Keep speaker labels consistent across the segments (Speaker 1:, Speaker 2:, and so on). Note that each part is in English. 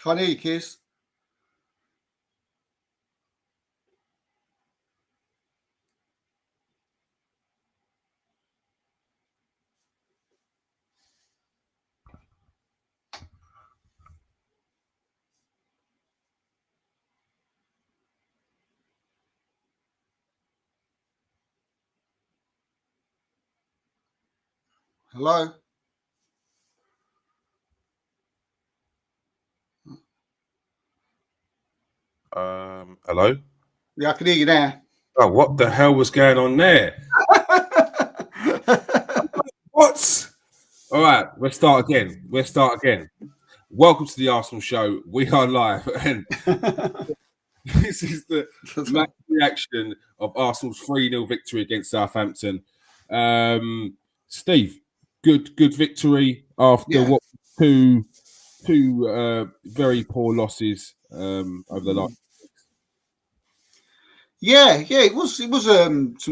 Speaker 1: Can't hear you, Keys. Hello?
Speaker 2: Hello?
Speaker 1: Yeah, I can hear you now.
Speaker 2: Oh, what the hell was going on there? What? All right, let's start again. Welcome to the Arsenal Show. We are live, and this is the match reaction of Arsenal's 3-0 victory against Southampton. Steve, good victory after what two very poor losses over the last.
Speaker 1: Yeah, it was some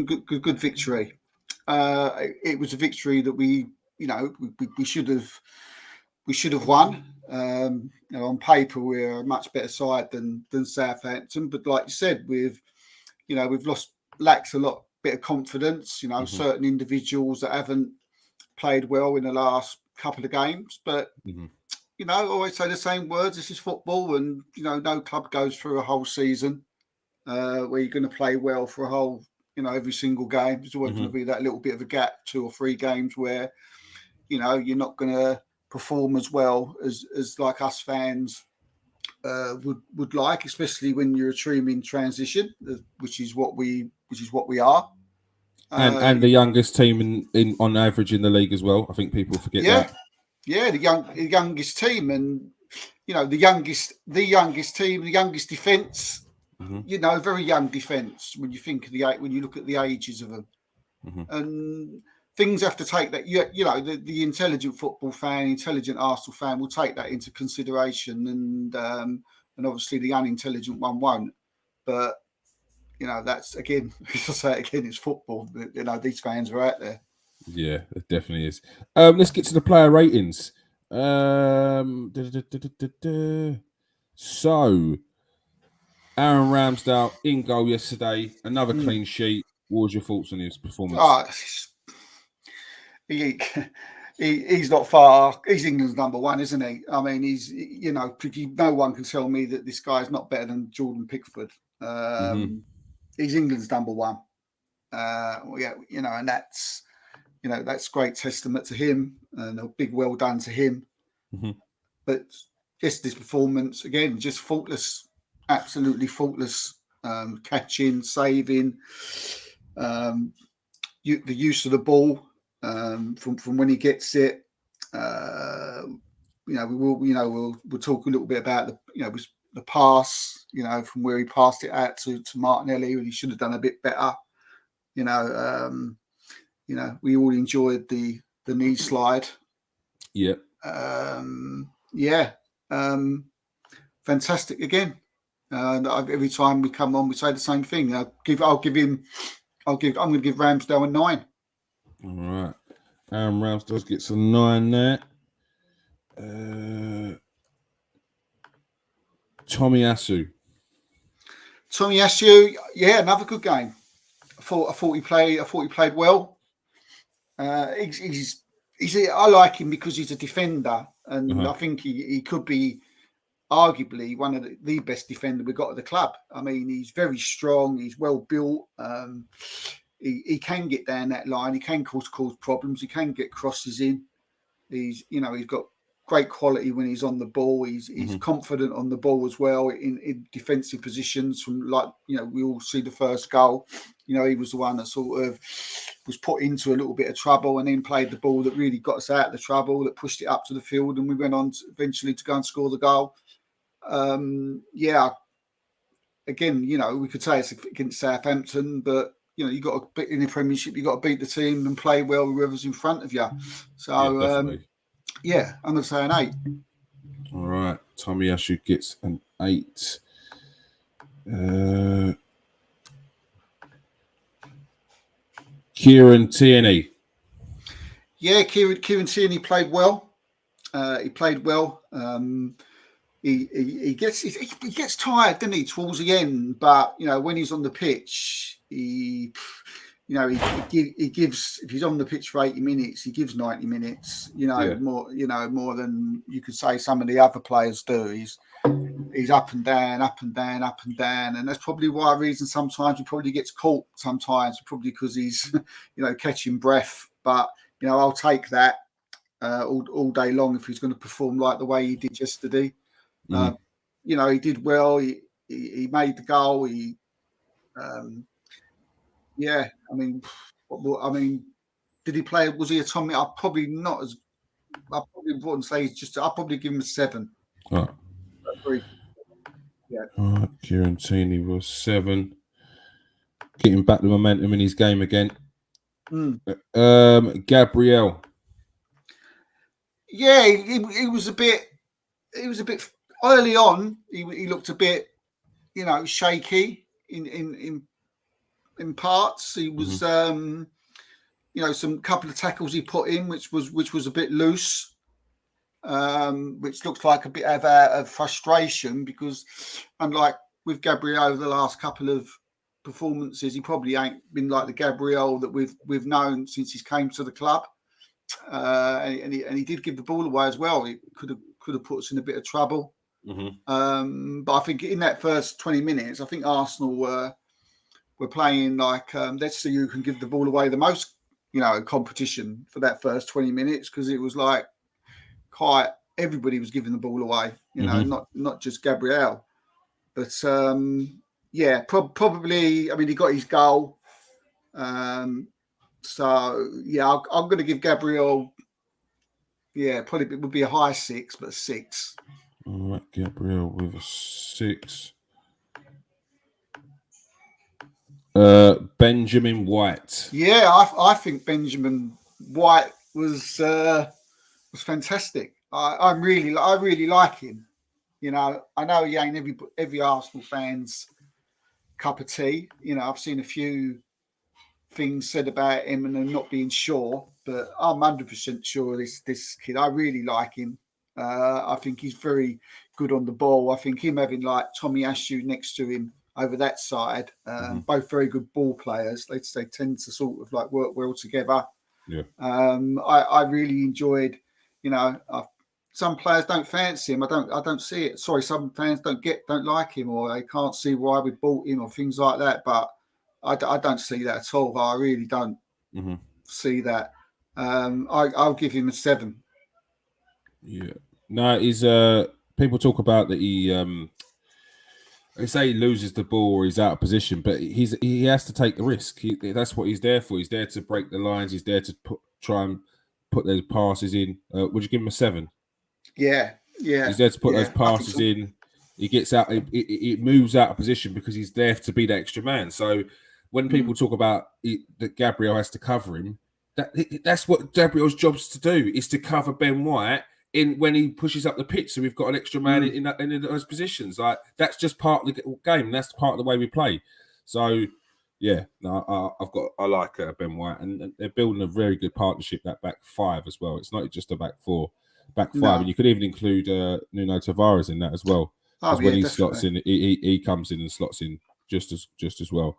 Speaker 1: good victory. It was a victory that we should have won. On paper, we're a much better side than Southampton, but like you said, we've lacks a bit of confidence. Certain individuals that haven't played well in the last couple of games, but I always say the same words. This is football, and no club goes through a whole season where you're going to play well for a whole, every single game. There's always going to be that little bit of a gap, 2 or 3 games where, you're not going to perform as well as like us fans would like, especially when you're a team in transition, which is what we are.
Speaker 2: And the youngest team in on average in the league as well. I think people forget that.
Speaker 1: Yeah, the youngest team, and the youngest team, the youngest defence. Very young defence when you think of when you look at the ages of them, and things have to take that. The intelligent football fan, intelligent Arsenal fan will take that into consideration, and obviously the unintelligent one won't. But that's again, if I say it again, it's football. These fans are out there.
Speaker 2: Yeah, it definitely is. Let's get to the player ratings. So, Aaron Ramsdale in goal yesterday, another clean sheet. What was your thoughts on his performance?
Speaker 1: He's not far. He's England's number 1, isn't he? I mean, he's no one can tell me that this guy's not better than Jordan Pickford. He's England's number 1. And that's great testament to him, and a big well done to him. But just this performance again, just faultless, absolutely faultless. Catching, saving, the use of the ball from when he gets it. We'll talk a little bit about the pass. From where he passed it out to Martinelli, he should have done a bit better. We all enjoyed the knee slide. Fantastic again. Every time we come on, we say the same thing. I'm going to give Ramsdale a 9.
Speaker 2: All right, Ramsdale gets a 9 there. Tomiyasu,
Speaker 1: another good game. I thought he played well. I like him because he's a defender, and I think he could be arguably one of the best defender we've got at the club. I mean, he's very strong. He's well built. He can get down that line. He can cause problems. He can get crosses in. He's got great quality when he's on the ball. He's confident on the ball as well in defensive positions. From we all see the first goal. He was the one that sort of was put into a little bit of trouble and then played the ball that really got us out of the trouble, that pushed it up to the field, and we went on eventually to go and score the goal. Again, we could say it's against Southampton, but you got to in the Premiership, you got to beat the team and play well with whoever's in front of you. So, I'm going to say an 8.
Speaker 2: All right, Tomiyasu gets an 8. Kieran Tierney.
Speaker 1: Yeah, Kieran Tierney played well. He played well. he gets tired, doesn't he, towards the end? But when he's on the pitch, he gives. If he's on the pitch for 80 minutes, he gives 90 minutes. More than you could say some of the other players do. He's up and down, up and down, up and down, and that's probably why reason sometimes he probably gets caught. Sometimes probably because he's catching breath. But I'll take that all day long if he's going to perform like the way he did yesterday. He did well. He made the goal. Did he play? Was he a Tommy? I probably wouldn't say he's just. I'll probably give him a 7.
Speaker 2: Oh.
Speaker 1: Yeah.
Speaker 2: All right, Kieran Tierney was 7. Getting back the momentum in his game again. Gabriel.
Speaker 1: Yeah, he was a bit. He was a bit early on. He looked a bit, shaky in parts. He was, some couple of tackles he put in, which was a bit loose, which looked like a bit of frustration because, unlike with Gabriel the last couple of performances, he probably ain't been like the Gabriel that we've known since he came to the club. And he did give the ball away as well. It could have put us in a bit of trouble. But I think in that first 20 minutes, I think Arsenal were playing like let's see who can give the ball away the most, competition for that first 20 minutes because it was like quite everybody was giving the ball away, not just Gabriel. But probably. I mean, he got his goal. So yeah, I'm going to give Gabriel. Yeah, probably it would be a high 6, but 6.
Speaker 2: All right, Gabriel with a 6. Benjamin White.
Speaker 1: Yeah, I think Benjamin White was fantastic. I really like him. I know he ain't every Arsenal fan's cup of tea. I've seen a few things said about him and I'm not being sure, but I'm 100% sure this kid. I really like him. I think he's very good on the ball. I think him having like Tommy Ashew next to him over that side, both very good ball players. They tend to sort of like work well together.
Speaker 2: Yeah.
Speaker 1: I really enjoyed. Some players don't fancy him. I don't see it. Sorry, some fans don't like him, or they can't see why we bought him, or things like that. But I don't see that at all. I really don't see that. I'll give him a 7.
Speaker 2: Yeah. No, he's people talk about that they say he loses the ball or he's out of position, but he has to take the risk. That's what he's there for. He's there to break the lines. He's there to try and put those passes in. Would you give him a 7?
Speaker 1: Yeah.
Speaker 2: He's there to put those passes in. He gets out. It moves out of position because he's there to be the extra man. So when people talk about that Gabriel has to cover him, that's what Gabriel's job's to do, is to cover Ben White in when he pushes up the pitch. So we've got an extra man in those positions. Like, that's just part of the game. That's part of the way we play. So yeah, no, I like Ben White, and they're building a very good partnership, that back 5 as well. It's not just a back 4, back 5, and you could even include Nuno Tavares in that as well. Because when he slots in, he comes in and slots in just as well.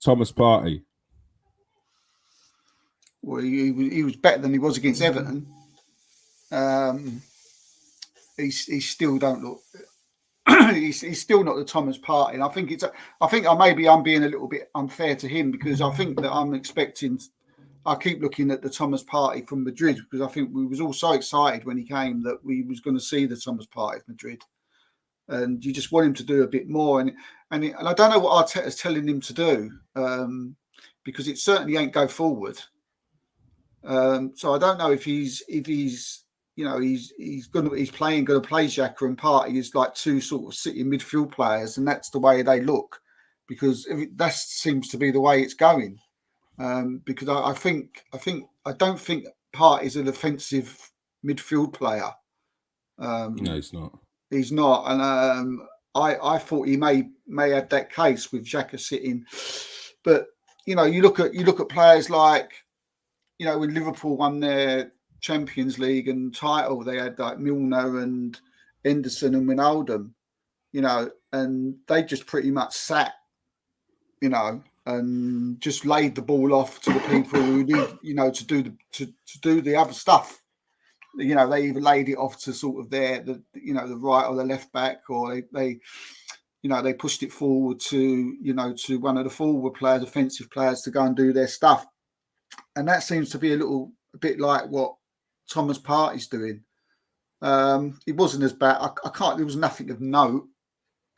Speaker 2: Thomas Partey.
Speaker 1: Well, he was better than he was against Everton. He still don't look. he's still not the Thomas Partey, and I think I'm being a little bit unfair to him because I think that I'm expecting. I keep looking at the Thomas Partey from Madrid because I think we was all so excited when he came that we was going to see the Thomas Partey of Madrid. And you just want him to do a bit more, and I don't know what Arteta's telling him to do, because it certainly ain't go forward. So I don't know if he's going to play Xhaka and Partey as like 2 sort of sitting midfield players, and that's the way they look, because that seems to be the way it's going. Because I don't think Partey's an offensive midfield player.
Speaker 2: No, he's not.
Speaker 1: He's not, and I thought he may have that case with Xhaka sitting, but you look at players like, when Liverpool won their Champions League and title, they had like Milner and Henderson and Wijnaldum, and they just pretty much sat, and just laid the ball off to the people who need, to do the other stuff. They either laid it off to sort of the right or the left back, or they pushed it forward to to one of the forward players, offensive players, to go and do their stuff. And that seems to be a bit like what Thomas Partey's doing. It wasn't as bad. There was nothing of note.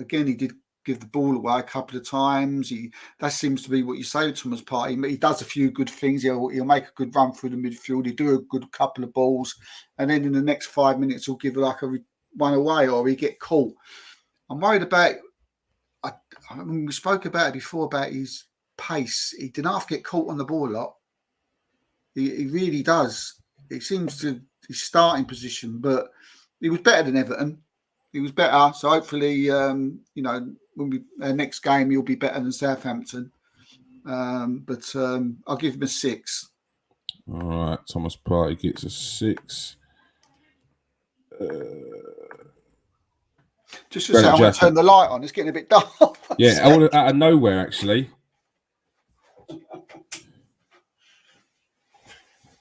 Speaker 1: Again, he did give the ball away a couple of times. That seems to be what you say with Thomas Partey. He does a few good things. He'll make a good run through the midfield. He'll do a good couple of balls, and then in the next 5 minutes, he'll give like a one away, or he get caught. I'm worried about. We spoke about it before about his pace. He didn't have to get caught on the ball a lot. He really does. It seems to his starting position, but he was better than Everton. He was better. So hopefully, when next game, he'll be better than Southampton. But I'll give him a 6.
Speaker 2: All right, Thomas Partey gets a 6.
Speaker 1: Just to say, I want to turn the light on. It's getting a bit dark.
Speaker 2: Yeah, out of nowhere, actually.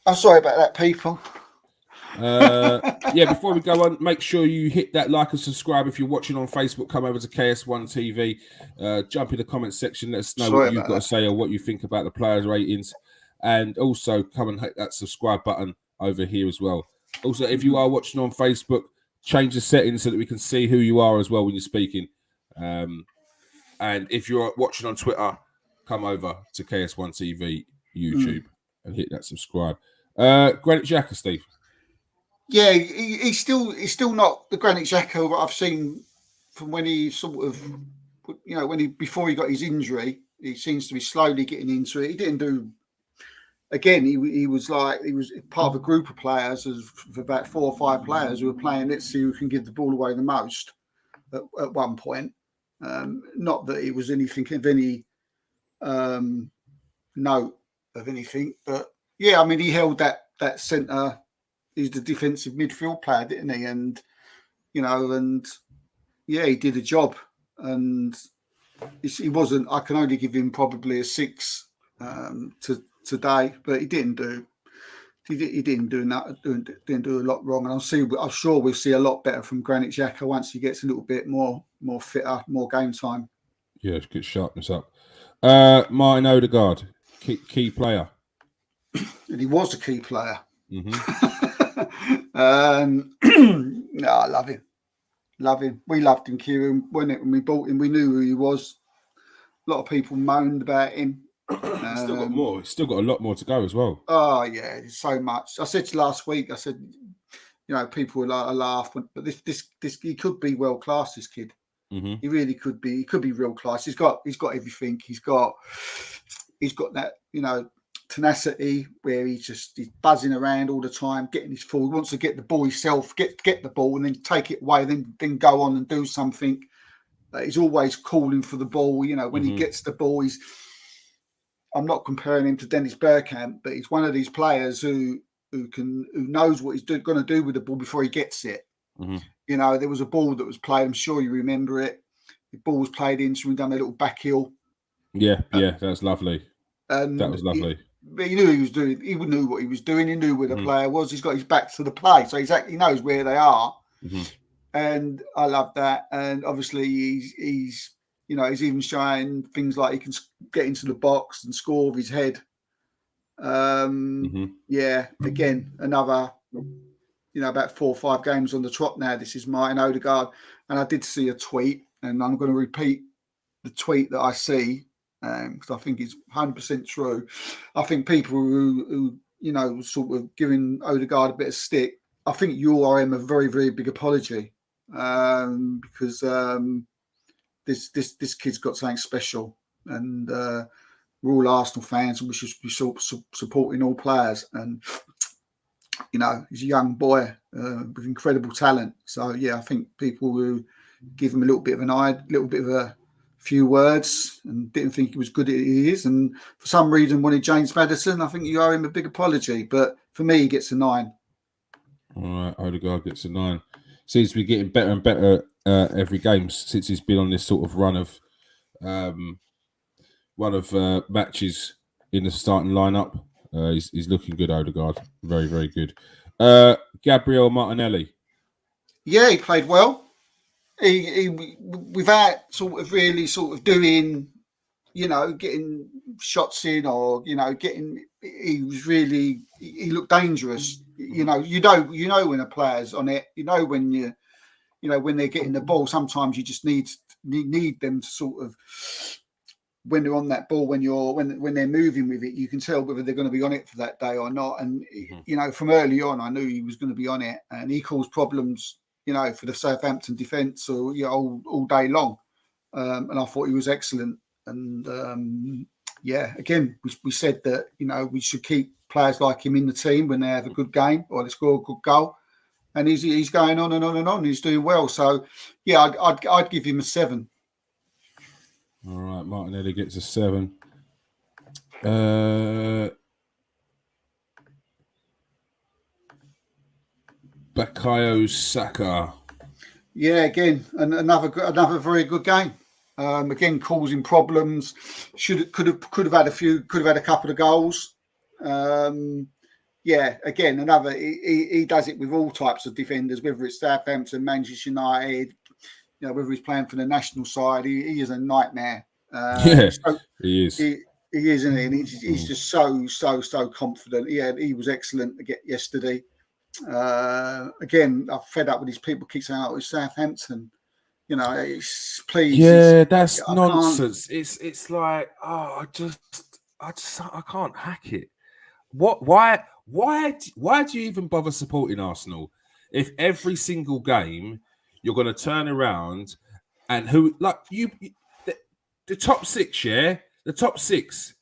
Speaker 1: I'm sorry about that, people.
Speaker 2: Before we go on, make sure you hit that like and subscribe. If you're watching on Facebook, come over to KS1 TV. Jump in the comment section. Let us know what you've got to say or what you think about the players' ratings. And also come and hit that subscribe button over here as well. Also, if you are watching on Facebook, change the settings so that we can see who you are as well when you're speaking. And if you're watching on Twitter, come over to KS1 TV YouTube and hit that subscribe. Granit Xhaka, Steve.
Speaker 1: Yeah, he's still not the Granit Xhaka that I've seen from when he sort of, before he got his injury. He seems to be slowly getting into it. He didn't do. Again, he was part of a group of players of about 4 or 5 players who were playing. Let's see who can give the ball away the most at one point. Not that it was anything of any note of anything, but yeah, I mean, he held that centre. He's the defensive midfield player, didn't he? And he did a job. And he wasn't. I can only give him probably a 6 today, but he didn't do. He didn't do a lot wrong. And I'm sure we'll see a lot better from Granit Xhaka once he gets a little bit more fitter, more game time.
Speaker 2: Yeah, get sharpness up. Martin Odegaard, key player.
Speaker 1: And he was a key player.
Speaker 2: Mm-hmm.
Speaker 1: I love him. We loved him, Kieran. When we bought him, we knew who he was. A lot of people moaned about him.
Speaker 2: He's still got more. He's still got a lot more to go as well.
Speaker 1: Oh yeah, so much. I said to you last week. I said, people will laugh, but this he could be world class. This kid, He really could be. He could be real class. He's got everything. He's got that tenacity where he's buzzing around all the time, getting his full. He wants to get the ball himself, get the ball, and then take it away, then go on and do something. He's always calling for the ball. When he gets the ball, I'm not comparing him to Dennis Bergkamp, but he's one of these players who knows what he's going to do with the ball before he gets it. There was a ball that was played. I'm sure you remember it. The ball was played in, so we done a little back heel. Yeah,
Speaker 2: that was lovely. That was lovely.
Speaker 1: But he knew he was doing. He knew what he was doing. He knew where the player was. He's got his back to the play, so he knows where they are. And I love that. And obviously, he's even showing things like he can get into the box and score with his head. Yeah, again, another. About 4 or 5 games on the trot now. This is Martin Odegaard, and I did see a tweet, and I'm going to repeat the tweet that I see. Because I think it's 100% true. I think people who sort of giving Odegaard a bit of stick, I think you owe him a very, very big apology, because this kid's got something special, and we're all Arsenal fans, and we should be supporting all players. And he's a young boy with incredible talent. So yeah, I think people who give him a little bit of a few words and didn't think he was good at he is, and for some reason wanted James Maddison, I think you owe him a big apology. But for me, he gets a 9.
Speaker 2: All right, Odegaard gets a 9. seems to be getting better and better every game since he's been on this sort of run of matches in the starting lineup. He's looking good, Odegaard. Very, very good. Gabriel Martinelli.
Speaker 1: Yeah, he played well. He without sort of really sort of doing, getting shots in or he was really, he looked dangerous. You know when a player's on it. When when they're getting the ball. Sometimes you just need them to sort of, when they're on that ball, when they're moving with it, you can tell whether they're going to be on it for that day or not. And from early on, I knew he was going to be on it, and he caused problems, for the Southampton defence or all day long. And I thought he was excellent. And again, we said that we should keep players like him in the team when they have a good game or they score a good goal. And he's going on and on and on. He's doing well. So yeah, I'd give him a 7.
Speaker 2: All right, Martinelli gets a 7. Bukayo Saka.
Speaker 1: Yeah, again, another very good game. Again, causing problems. Could have had a couple of goals. Again, another. He does it with all types of defenders, whether it's Southampton, Manchester United. Whether he's playing for the national side, he is a nightmare.
Speaker 2: He is.
Speaker 1: He is, isn't he? And he's just so confident. Yeah, he was excellent yesterday. Again, I'm fed up with these people keep saying, "Oh, it's Southampton." Please.
Speaker 2: Yeah, that's nonsense. It's like, I can't hack it. Why do you even bother supporting Arsenal if every single game you're going to turn around and the top 6, yeah, the top six,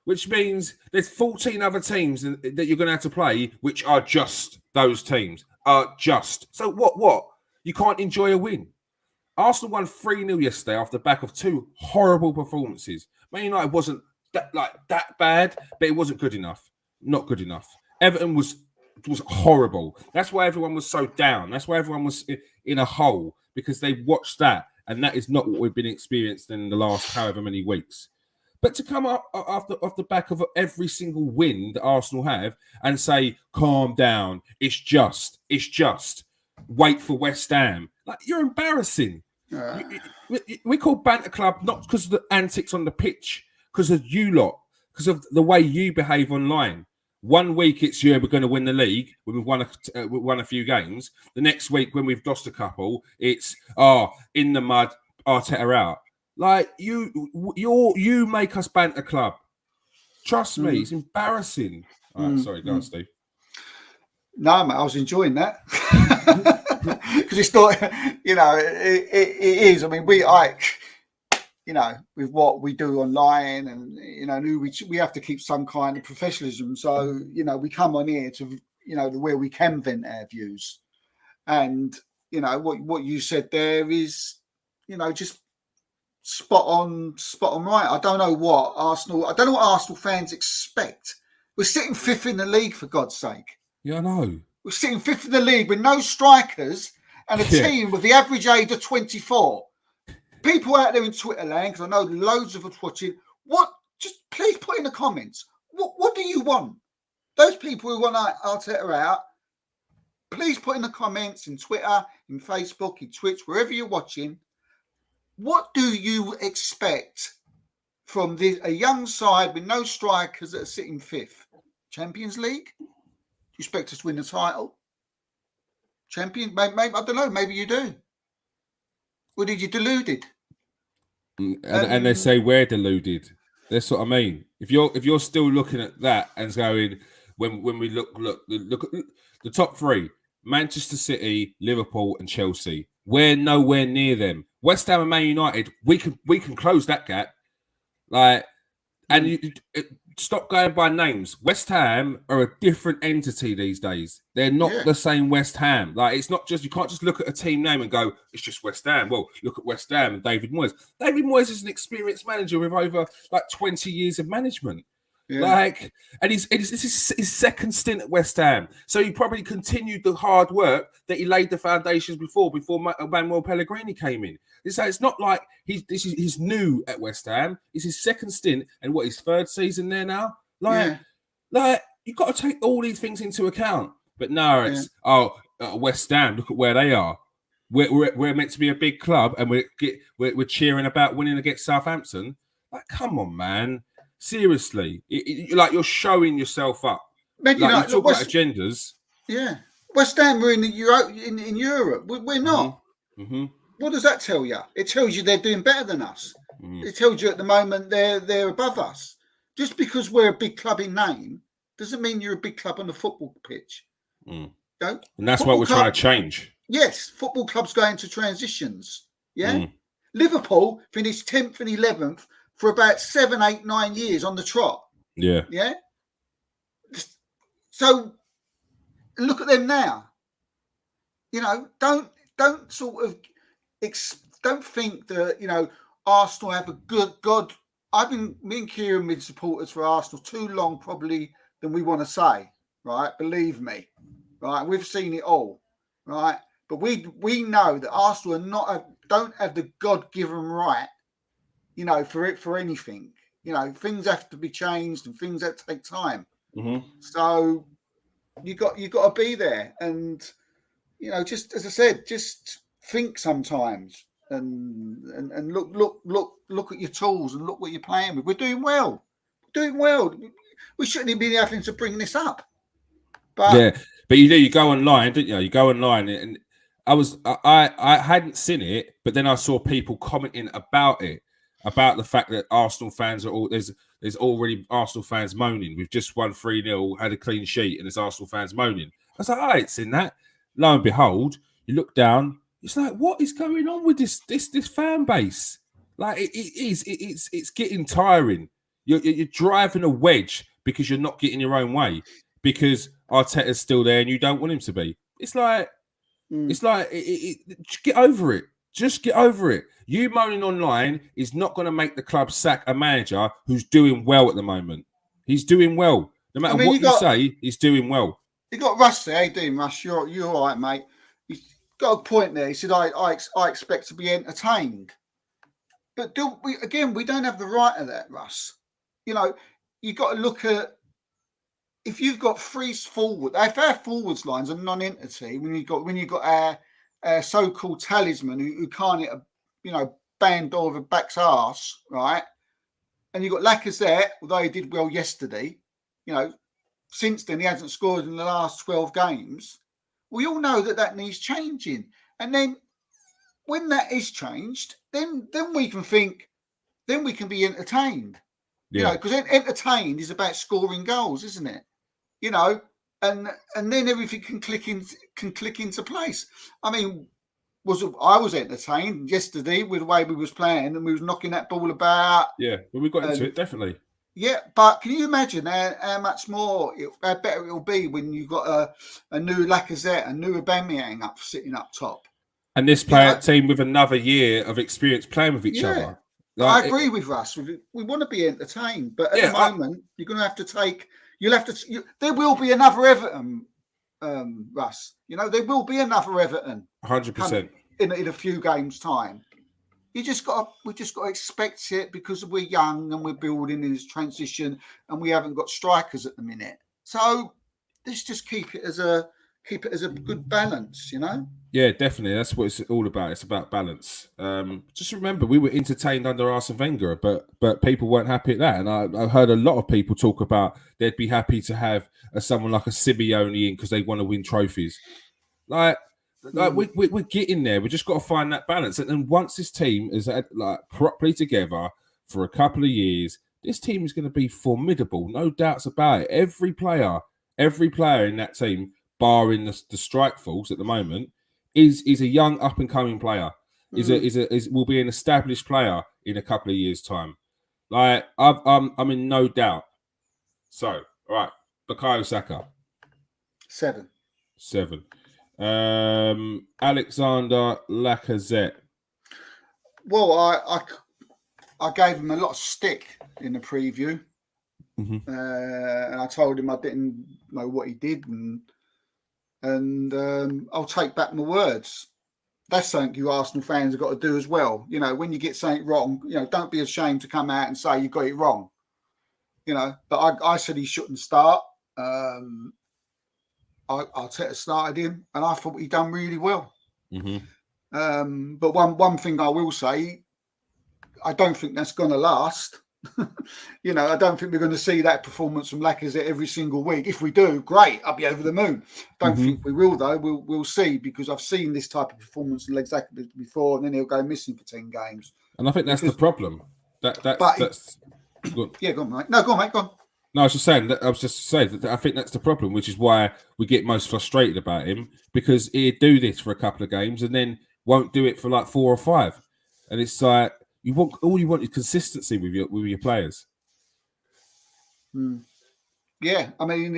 Speaker 2: which means there's 14 other teams that you're going to have to play, which are just those teams. So what? You can't enjoy a win. Arsenal won 3-0 yesterday off the back of 2 horrible performances. Man United wasn't that bad, but it wasn't good enough. Not good enough. Everton was horrible. That's why everyone was so down. That's why everyone was in a hole, because they watched that, and that is not what we've been experiencing in the last however many weeks. But to come up off the back of every single win that Arsenal have and say, calm down, it's just, wait for West Ham. Like, you're embarrassing. We call Banter Club not because of the antics on the pitch, because of you lot, because of the way you behave online. One week it's we're going to win the league when we've won a few games. The next week when we've lost a couple, it's in the mud, Arteta out. Like, you make us Banter Club. Trust me, it's embarrassing. All right, sorry, go on, Steve.
Speaker 1: No, mate, I was enjoying that because it's not, it is. I mean, with what we do online, and we have to keep some kind of professionalism. So we come on here to where we can vent our views, and what you said there is just spot on right. I don't know what Arsenal fans expect. We're sitting 5th in the league, for God's sake.
Speaker 2: Yeah, I know.
Speaker 1: We're sitting 5th in the league with no strikers and a team with the average age of 24. People out there in Twitter land, because I know loads of us watching, just please put in the comments. What do you want? Those people who want Arteta out, please put in the comments in Twitter, in Facebook, in Twitch, wherever you're watching. What do you expect from a young side with no strikers that are sitting 5th? Champions League? You expect us to win the title? Champions? Maybe, I don't know. Maybe you do. Or did you deluded?
Speaker 2: And they say we're deluded. That's what I mean. If you're still looking at that and going, when we look at the top 3, Manchester City, Liverpool, and Chelsea, we're nowhere near them. West Ham and Man United, we can close that gap. Stop going by names. West Ham are a different entity these days. They're not the same West Ham. Like, it's not just, you can't just look at a team name and go, it's just West Ham. Well, look at West Ham and David Moyes. David Moyes is an experienced manager with over 20 years of management. Like, and this is his second stint at West Ham, so he probably continued the hard work that he laid the foundations before Manuel Pellegrini came in. So it's not like he's new at West Ham. It's his second stint, and his third season there now. Like you've got to take all these things into account. But no, it's West Ham. Look at where they are. We're meant to be a big club, and we're cheering about winning against Southampton. Like, come on, man. Seriously, like you're showing yourself up. Like, you talk about agendas.
Speaker 1: Yeah, West Ham were in Europe. We're not.
Speaker 2: Mm-hmm.
Speaker 1: What does that tell you? It tells you they're doing better than us. It tells you at the moment they're above us. Just because we're a big club in name doesn't mean you're a big club on the football pitch.
Speaker 2: And that's what we're trying to change.
Speaker 1: Yes, football clubs go into transitions. Yeah, Liverpool finished 10th and 11th for about 7, 8, 9 years on the trot.
Speaker 2: Yeah.
Speaker 1: So look at them now. Don't don't think that Arsenal have a good God. Me and Kieran have been supporters for Arsenal too long, probably than we want to say. Right, believe me. Right, we've seen it all. Right, but we know that Arsenal don't have the God-given right. For anything, things have to be changed and things that take time. So you got to be there, and just as I said, just think sometimes and look at your tools and look what you're playing with. We're doing well. We shouldn't even be having to bring this up. But
Speaker 2: you go online, don't you? You go online, and I hadn't seen it, but then I saw people commenting about it. About the fact that Arsenal fans are there's already Arsenal fans moaning. We've just won 3-0, had a clean sheet, and there's Arsenal fans moaning. I was like, I ain't seen that. Lo and behold, you look down, it's like, what is going on with this fan base? Like it's getting tiring. You're driving a wedge because you're not getting your own way, because Arteta's still there and you don't want him to be. It's like get over it. Just get over it. You moaning online is not going to make the club sack a manager who's doing well at the moment. He's doing well. No matter what you say, he's doing well.
Speaker 1: You got Russ there. How you doing, Russ? You're all right, mate. He's got a point there. He said, I expect to be entertained. But we don't have the right of that, Russ. You've got to look at, if you've got three forward, if our forwards lines are non-entity, when you've got our so-called talisman who can't hit a band over back's arse, right? And you've got Lacazette, although he did well yesterday, since then he hasn't scored in the last 12 games. We all know that needs changing. And then when that is changed, then we can think, then we can be entertained. Because entertained is about scoring goals, isn't it? And then everything can click into place. I mean, I was entertained yesterday with the way we was playing, and we was knocking that ball about.
Speaker 2: Yeah, well, we got into it, definitely.
Speaker 1: Yeah, but can you imagine how much more, how better it will be when you've got a new Lacazette, a new Aubameyang sitting up top,
Speaker 2: and this team with another year of experience playing with each other.
Speaker 1: Like, I agree with Russ. We want to be entertained, but at the moment, you're going to have to take. There will be another Everton, Russ. There will be another Everton.
Speaker 2: 100%.
Speaker 1: In a few games' time. We just got to expect it, because we're young and we're building in this transition, and we haven't got strikers at the minute. So let's just keep it as a good balance,
Speaker 2: Yeah, definitely. That's what it's all about. It's about balance. Just remember, we were entertained under Arsene Wenger, but people weren't happy at that. And I heard a lot of people talk about they'd be happy to have someone like a Simeone in because they want to win trophies. We're getting there. We just got to find that balance. And once this team is properly together for a couple of years, this team is going to be formidable. No doubts about it. Every player in that team, barring the strike force at the moment, is a young up and coming player. Will be an established player in a couple of years' time. I'm in no doubt. So, all right, Bukayo Saka,
Speaker 1: 7.
Speaker 2: Alexander Lacazette.
Speaker 1: Well, I gave him a lot of stick in the preview. and I told him I didn't know what he did, and I'll take back my words. That's something you Arsenal fans have got to do as well. You know, when you get something wrong, don't be ashamed to come out and say you got it wrong. But I said he shouldn't start. Arteta started him, and I thought he done really well. But one thing I will say, I don't think that's going to last. I don't think we're going to see that performance from Lacazette every single week. If we do, great, I'll be over the moon. Don't think we will, though. We'll see, because I've seen this type of performance in Lacazette before, and then he'll go missing for 10 games.
Speaker 2: And I think that's the problem. That's
Speaker 1: yeah, go on, mate. No, go on, mate. Go on.
Speaker 2: No, I was just saying that I think that's the problem, which is why we get most frustrated about him, because he'd do this for a couple of games and then won't do it for like 4 or 5, and it's like all you want is consistency with your players.
Speaker 1: Yeah, I mean,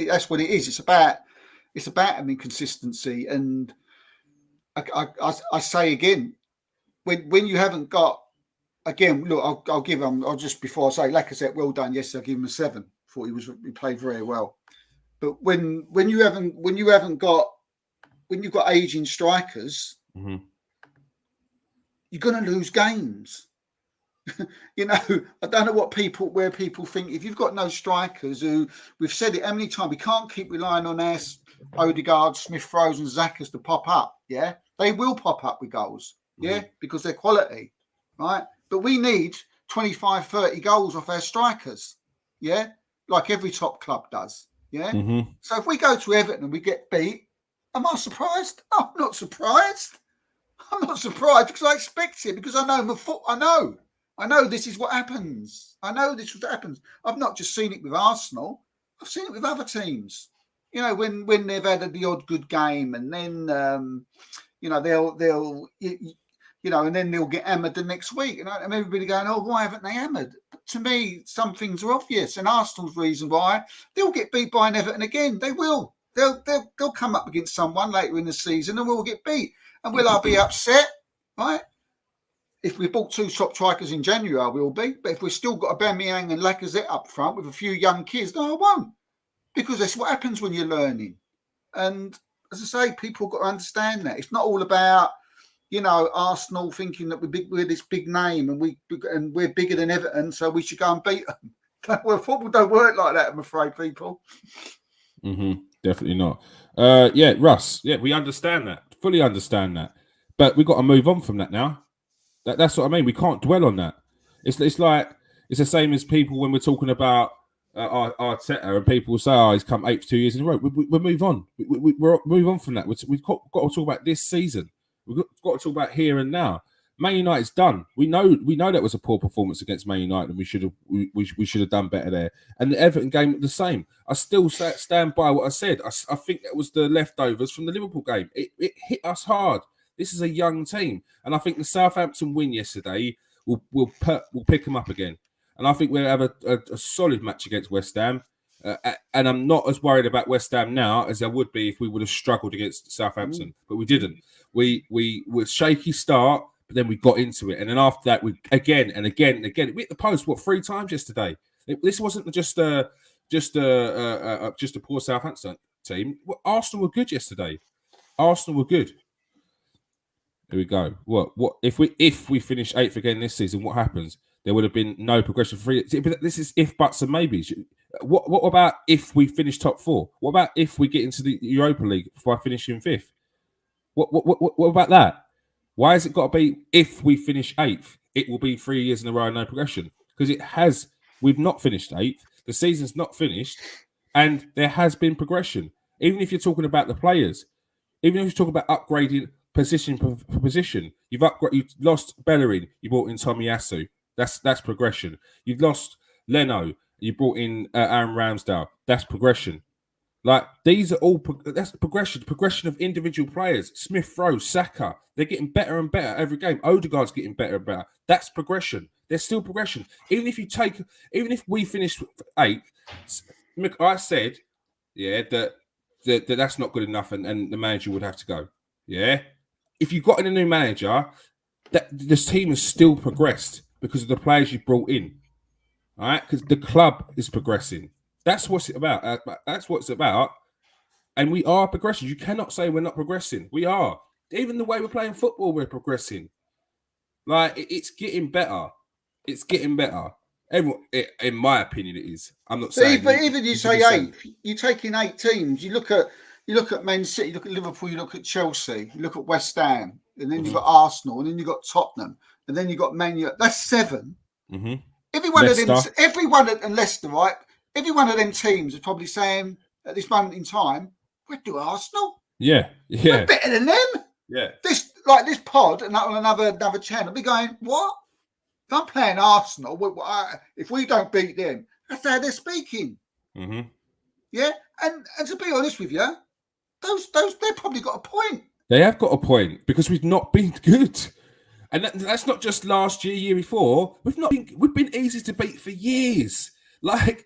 Speaker 1: that's what it is. It's about consistency, and I say again, when you haven't got. Again, look, I'll give him. I'll just before I say Lacazette, well done. Yes, I'll give him a 7. Thought he played very well. But when you've got aging strikers, you're going to lose games. I don't know where people think if you've got no strikers who we've said it how many times, we can't keep relying on our Odegaard, Smith-Rowe, and Zakas to pop up. Yeah, they will pop up with goals. Yeah, because they're quality, right? But we need 25, 30 goals off our strikers, yeah? Like every top club does, yeah? So if we go to Everton and we get beat, am I surprised? No, I'm not surprised. I'm not surprised because I expect it, because I know I know this is what happens. I know this is what happens. I've not just seen it with Arsenal. I've seen it with other teams. When they've had the odd good game, and then, they'll and then they'll get hammered the next week. And everybody going, oh, why haven't they hammered? But to me, some things are obvious. And Arsenal's reason why, they'll get beat by an Everton again. They will. They'll come up against someone later in the season and we'll get beat. And will I be upset? Right? If we bought 2 top strikers in January, I will be. But if we've still got Aubameyang and Lacazette up front with a few young kids, no, I won't. Because that's what happens when you're learning. And as I say, people got to understand that. It's not all about... Arsenal thinking that we're this big name and we're bigger than Everton, so we should go and beat them. Well, football don't work like that, I'm afraid, people.
Speaker 2: Definitely not. Russ. Yeah, we understand that, fully understand that, but we've got to move on from that now. That's what I mean. We can't dwell on that. It's like it's the same as people when we're talking about Arteta, and people say, "Oh, he's come 8th 2 years in a row." We move on. We're move on from that. We've got to talk about this season. We've got to talk about here and now. Man United's done. We know that was a poor performance against Man United, and we should have done better there. And the Everton game the same. I still stand by what I said. I think that was the leftovers from the Liverpool game. It hit us hard. This is a young team, and I think the Southampton win yesterday will pick them up again. And I think we'll have a solid match against West Ham. And I'm not as worried about West Ham now as I would be if we would have struggled against Southampton, but we didn't. We were shaky start, but then we got into it, and then after that, we again and again and again. We hit the post 3 times yesterday. This wasn't just a poor Southampton team. Arsenal were good yesterday. Arsenal were good. Here we go. What if we finish 8th again this season? What happens? There would have been no progression for 3. But this is if, buts, and maybes. What about if we finish top 4? What about if we get into the Europa League by finishing 5th? What about that? Why has it got to be if we finish 8th? It will be 3 years in a row, no progression, because it has. We've not finished 8th. The season's not finished, and there has been progression. Even if you're talking about the players, even if you're talking about upgrading position for position, you've lost Bellerin, you brought in Tomiyasu. That's progression. You've lost Leno, you brought in Aaron Ramsdale. That's progression. Like, these are all that's progression of individual players. Smith-Rowe, Saka, they're getting better and better every game. Odegaard's getting better and better. That's progression. There's still progression. Even if we finish 8th, I said, that's not good enough, and the manager would have to go. Yeah, if you got in a new manager, that this team has still progressed because of the players you brought in. all right? Because the club is progressing. That's what it's about. That's what it's about. And we are progressing. You cannot say we're not progressing. We are. Even the way we're playing football, we're progressing. Like it's getting better. It's getting better. Everyone, in my opinion, it is. I'm not
Speaker 1: But
Speaker 2: saying
Speaker 1: even you
Speaker 2: could be
Speaker 1: say
Speaker 2: saying,
Speaker 1: 8, you take in 8 teams. You look at Man City, you look at Liverpool, you look at Chelsea, you look at West Ham, and then you've got Arsenal, and then you've got Tottenham, and then you've got Man U. That's 7. Every one of them,
Speaker 2: Leicester.
Speaker 1: and Leicester, right? Every one of them teams is probably saying at this moment in time, we'd do Arsenal.
Speaker 2: Yeah,
Speaker 1: We're better than them.
Speaker 2: yeah.
Speaker 1: This pod and on another channel, be going, what? If I'm playing Arsenal, if we don't beat them, that's how they're speaking. Yeah, and to be honest with you, those they've probably got a point.
Speaker 2: They have got a point because we've not been good. And that's not just last year, year before. We've been easy to beat for years. Like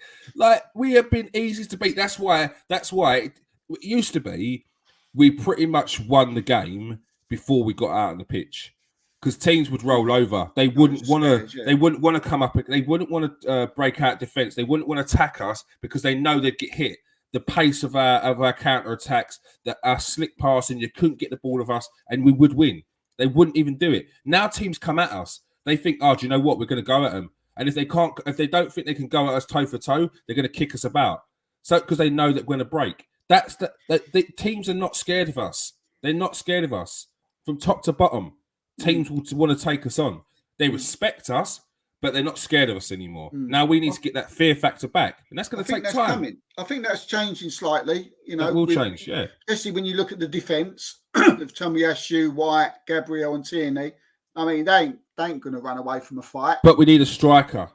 Speaker 2: we have been easy to beat. That's why it used to be we pretty much won the game before we got out on the pitch. Because teams would roll over. They wouldn't want to. Yeah. They wouldn't want to come up. They wouldn't want to break out defense. They wouldn't want to attack us because they know they'd get hit. The pace of our counter attacks, our slick passing, you couldn't get the ball of us, and we would win. They wouldn't even do it. Now teams come at us. They think, oh, do you know what? We're going to go at them. And if they don't think they can go at us toe for toe, they're going to kick us about. So because they know that we're going to break. The teams are not scared of us. They're not scared of us from top to bottom. Teams will want to take us on. They respect us, but they're not scared of us anymore. Now we need to get that fear factor back, and that's going to take time.
Speaker 1: I think that's changing slightly.
Speaker 2: That will change, yeah.
Speaker 1: Especially when you look at the defence of Tomiyasu, White, Gabriel, and Tierney. I mean, they ain't going to run away from a fight.
Speaker 2: But we need a striker.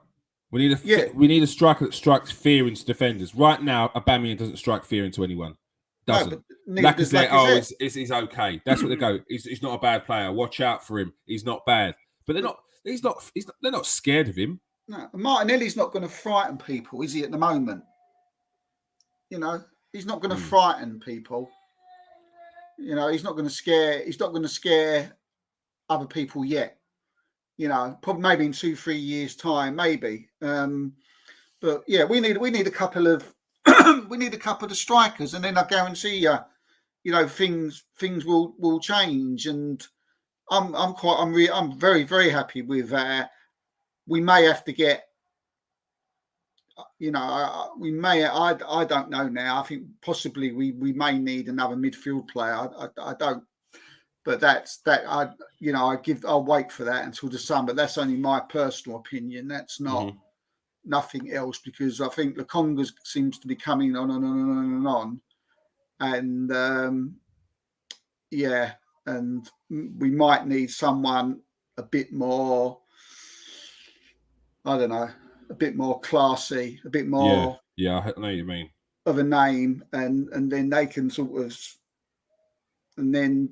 Speaker 2: We need a striker that strikes fear into defenders. Right now, Aubameyang doesn't strike fear into anyone. Doesn't. No, Lacazette, he's okay. That's what they go. He's not a bad player. Watch out for him. He's not bad. But they're not. They're not scared of him.
Speaker 1: No, Martinelli's not going to frighten people, is he? At the moment, he's not going to frighten people. He's not going to scare. He's not going to scare other people yet. Probably maybe in 2-3 years' time, maybe. But yeah, we need a couple of strikers, and then I guarantee you, things will change. And I'm very, very happy with that. We may have to get, I don't know now. I think possibly we may need another midfield player. I don't, but I'll wait for that until the summer. But that's only my personal opinion. That's not nothing else, because I think the Congas seems to be coming on and on and on and on. And and we might need someone a bit more, I don't know, a bit more classy, a bit more.
Speaker 2: Yeah, I know what you mean.
Speaker 1: Of a name, and then they can sort of, and then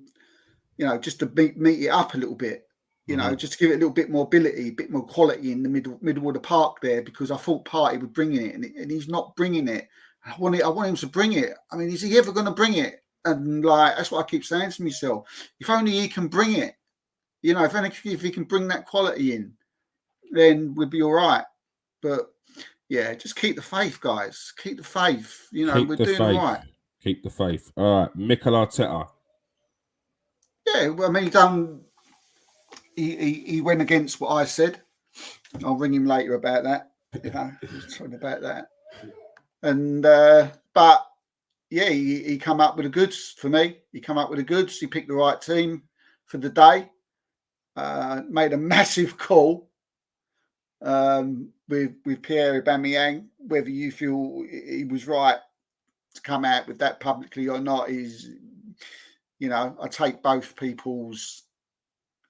Speaker 1: just to meet it up a little bit, just to give it a little bit more ability, a bit more quality in the middle of the park there, because I thought Partey would bring it, and he's not bringing it. I want him to bring it. I mean, is he ever going to bring it? And that's what I keep saying to myself. If only he can bring it, if he can bring that quality in, then we'd be all right. But yeah, just keep the faith, guys. Keep the faith. We're doing all right.
Speaker 2: Keep the faith. All right, Mikel Arteta.
Speaker 1: Yeah, well, I mean, he went against what I said. I'll ring him later about that. Talking about that. And but yeah, he come up with the goods for me. He come up with the goods. He picked the right team for the day. Made a massive call with Pierre Aubameyang. Whether you feel he was right to come out with that publicly or not is, I take both people's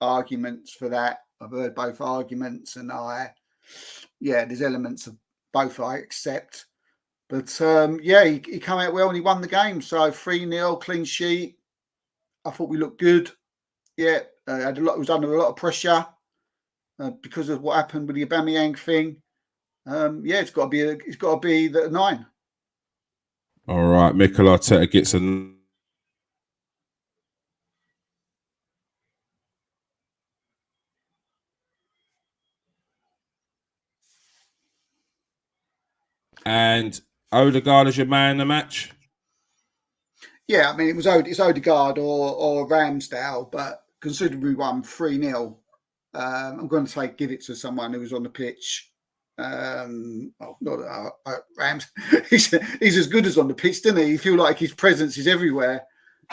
Speaker 1: arguments for that. I've heard both arguments, and there's elements of both I accept. But he came out well and he won the game. So 3-0, clean sheet. I thought we looked good. Yeah, was under a lot of pressure because of what happened with the Aubameyang thing. It's got to be the 9.
Speaker 2: All right, Mikel Arteta gets a. And Odegaard as your man in the match?
Speaker 1: Yeah, I mean, it's Odegaard or Ramsdale, but considering we won 3-0, I'm going to give it to someone who was on the pitch. Not Rams. He's as good as on the pitch, doesn't he? You feel like his presence is everywhere.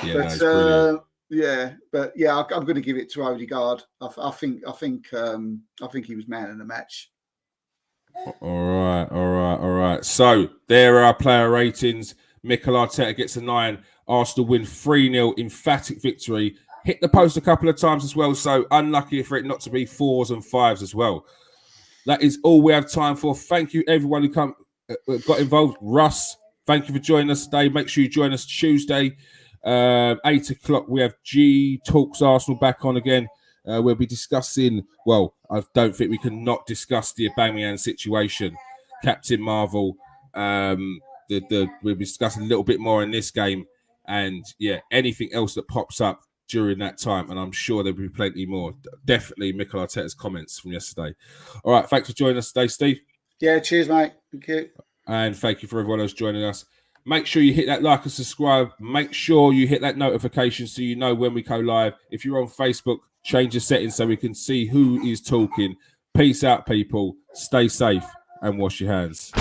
Speaker 2: Yeah,
Speaker 1: but I'm going to give it to Odegaard. I think he was man in the match.
Speaker 2: All right. So there are our player ratings. Mikel Arteta gets a 9. Arsenal win 3-0, emphatic victory. Hit the post a couple of times as well, so unlucky for it not to be 4s and 5s as well. That is all we have time for. Thank you, everyone who got involved. Russ, thank you for joining us today. Make sure you join us Tuesday, 8 o'clock. We have G Talks Arsenal back on again. We'll be discussing, well, I don't think we can not discuss the Aubameyang situation. Captain Marvel, we'll be discussing a little bit more in this game. And yeah, anything else that pops up during that time, and I'm sure there'll be plenty more. Definitely Mikel Arteta's comments from yesterday. All right, thanks for joining us today, Steve.
Speaker 1: Yeah, cheers, mate. Thank you.
Speaker 2: And thank you for everyone else joining us. Make sure you hit that like and subscribe. Make sure you hit that notification so you know when we go live. If you're on Facebook, change the settings so we can see who is talking. Peace out, people. Stay safe and wash your hands.